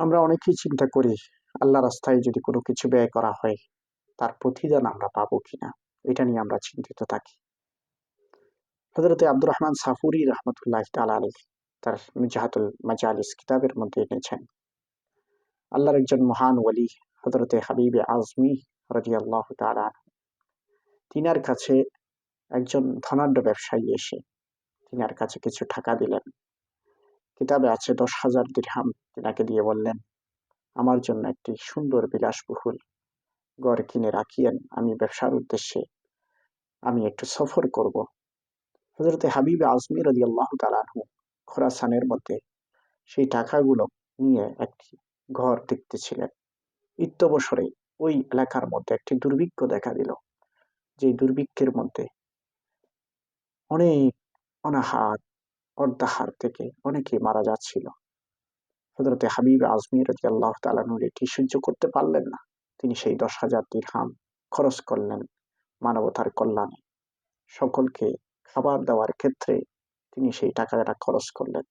আমরা অনেকেই চিন্তা করি আল্লাহ রাস্তায় যদি কোনো কিছু ব্যয় করা হয় তার প্রতিদান আমরা পাবো কিনা, এটা নিয়ে আমরা চিন্তিত থাকি। হযরতে আব্দুর রহমান সাফুরি রহমতুল্লাহ তাআলা আলাইহি তার মিজহাতুল মাজালিস কিতাবের মধ্যে এনেছেন, আল্লাহর একজন মহান ওয়ালি হযরতে হাবিবে আজমি রাদিয়াল্লাহু তাআলা আনহু, তিনার কাছে একজন ধনাঢ্য ব্যবসায়ী এসে তিনার কাছে কিছু টাকা দিলেন। কিতাবে আছে 10,000 দিরহাম তিনাকে দিয়ে বললেন, আমার জন্য একটি সুন্দর বিলাসবহুল গড় কিনে রাখিয়েন, আমি ব্যবসার উদ্দেশ্যে আমি একটু সফর করব। হযরতে হাবিব আজমি রাদিয়াল্লাহু তাআলা আনহু খোরাসানের মধ্যে সেই টাকাগুলো নিয়ে একটি ঘর দেখতেছিলেন। ইত্যবসরে ওই এলাকার মধ্যে একটি দুর্ভিক্ষ দেখা দিল, যে দুর্ভিক্ষের মধ্যে অনেক অনাহার অর্ধাহার থেকে অনেকে মারা যাচ্ছিল। হযরতে হাবিব আজমি রাদিয়াল্লাহু তাআলা আনহু এটি সহ্য করতে পারলেন না। তিনি সেই 10,000 দিরহাম খরচ করলেন মানবতার কল্যাণে। সকলকে খাবার দেওয়ার ক্ষেত্রে তিনি সেই টাকাটা খরচ করলেন।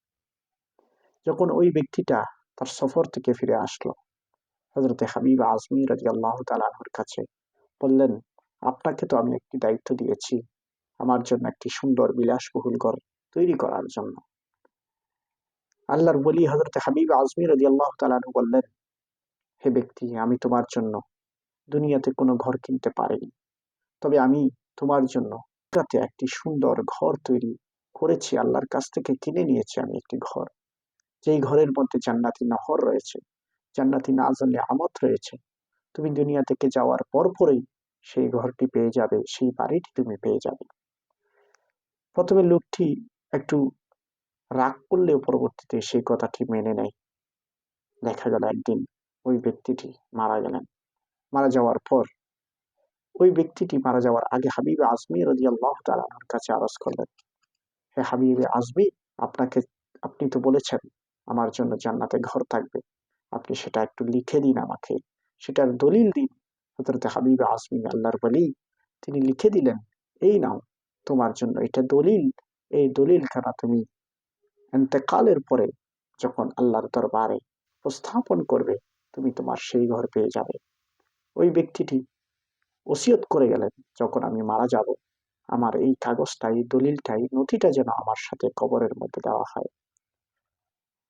যখন ওই ব্যক্তিটা তার সফর থেকে ফিরে আসলো, হযরতে হাবিব আজমি রাদিয়াল্লাহু তাআলা আনহুর কাছে বললেন, আপনাকে তো আমি একটি দায়িত্ব দিয়েছি আমার জন্য একটি সুন্দর বিলাসবহুল ঘর তৈরি করার জন্য। আল্লাহর ওলি হযরতে হাবিব আজমি রাদিয়াল্লাহু তাআলা আনহু বললেন, হে ব্যক্তি, আমি তোমার জন্য দুনিয়াতে কোনো ঘর কিনতে পারিনি, তবে আমি তোমার জন্য রাতে একটি সুন্দর ঘর তৈরি করেছি। আল্লাহর কাছ থেকে কিনে নিয়েছি আমি একটি ঘর, যেই ঘরের মধ্যে জান্নাতি নহর রয়েছে, জান্নাতি নাজলে আমত রয়েছে। তুমি দুনিয়া থেকে যাওয়ার পরপরই সেই ঘরটি পেয়ে যাবে, সেই বাড়িটি তুমি পেয়ে যাবে। প্রথমে লোকটি একটু রাগ করলেও পরবর্তীতে সেই কথাটি মেনে নেয়। দেখা গেল একদিন ওই ব্যক্তিটি মারা গেলেন। মারা যাওয়ার পর ওই ব্যক্তিটি মারা যাওয়ার আগে হাবিব আজমি রাদিয়াল্লাহু তাআলা আনহুর কাছে আরজ করলেন, হে হাবিবে আজমি, আপনাকে আপনি তো বলেছেন আমার জন্য জান্নাতে ঘর থাকবে, আপনি সেটা একটু লিখে দিন আমাকে, সেটার দলিল দিন। হযরতে হাবিব আজমি আল্লাহর ওলি তিনি লিখে দিলেন, এই নাও তোমার জন্য এটা দলিল, এই দলিলখানা তুমি ইন্তেকালের পরে যখন আল্লাহর দরবারে উপস্থাপন করবে তুমি তোমার সেই ঘর পেয়ে যাবে। ওই ব্যক্তিটি ওসিয়ত করে গেলেন, যখন আমি মারা যাব আমার এই কাগজটাই দলিলটাই নথিটা যেন আমার সাথে কবরের মধ্যে দেওয়া হয়।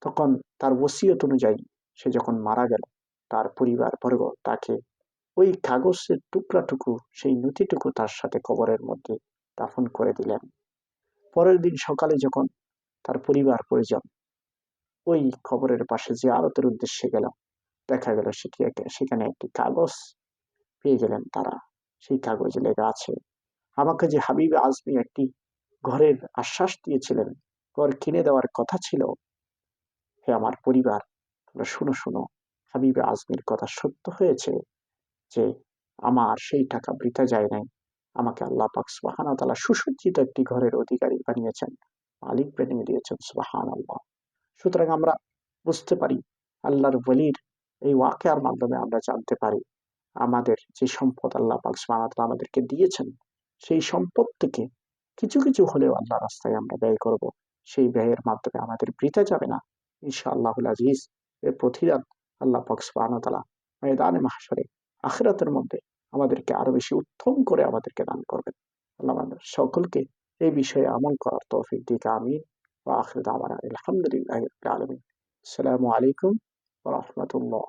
তখন তার ওসিয়ত অনুযায়ী সে যখন মারা গেল, তার পরিবার বর্গ তাকে ওই কাগজের টুকরাটুকু সেই নথিটুকু তার সাথে কবরের মধ্যে দাফন করে দিলেন। পরের দিন সকালে যখন তার পরিবার পরিজন ওই কবরের পাশে জিয়ারতের উদ্দেশ্যে গেল, দেখা গেল সেখানে একটি কাগজ পেয়ে গেলেন তারা। সেই কাগজে লেখা আছে, আমাকে যে হাবিব আজমি একটি ঘরের আশ্বাস দিয়েছিলেন, ঘর কিনে দেওয়ার কথা ছিল, হে আমার পরিবার তোমরা শুনো শুনো, হাবিব আজমির কথা সত্য হয়েছে যে আমার সেই টাকা বৃথা যায় নাই। আমাকে আল্লাহ পাক সুবহানাহু ওয়া তাআলা সুসজ্জিত একটি ঘরের অধিকারী বানিয়েছেন, মালিক বানিয়ে দিয়েছেন। সুবহানাল্লাহ। সুতরাং আমরা বুঝতে পারি আল্লাহর ওয়ালির এই ওয়াকিয়ার মাধ্যমে আমরা জানতে পারি আমাদের যে সম্পদ আল্লাহ পাক সুবহানাহু ওয়া তাআলা আমাদেরকে দিয়েছেন, সেই সম্পদ থেকে কিছু কিছু হলেও আল্লাহ রাস্তায় আমরা ব্যয় করব। সেই ব্যয়ের মাধ্যমে আমাদের বৃথা যাবে না ইনশাআল্লাহুল আজিজ। এর প্রতিদান আল্লাহ পাক সুবহানাহু ওয়া তাআলা ময়দানে মাহশরে আখিরাতের মধ্যে আমাদেরকে আরো বেশি উত্তম করে আমাদেরকে দান করবেন। আল্লাহ আমাদের সকলকে এই বিষয়ে আমল করার তৌফিক দিক। আমিন। ওয়া আখিরু দাওয়ানা আলহামদুলিল্লাহি রাব্বিল আলামিন। আসসালামু আলাইকুম ওয়া রাহমাতুল্লাহ।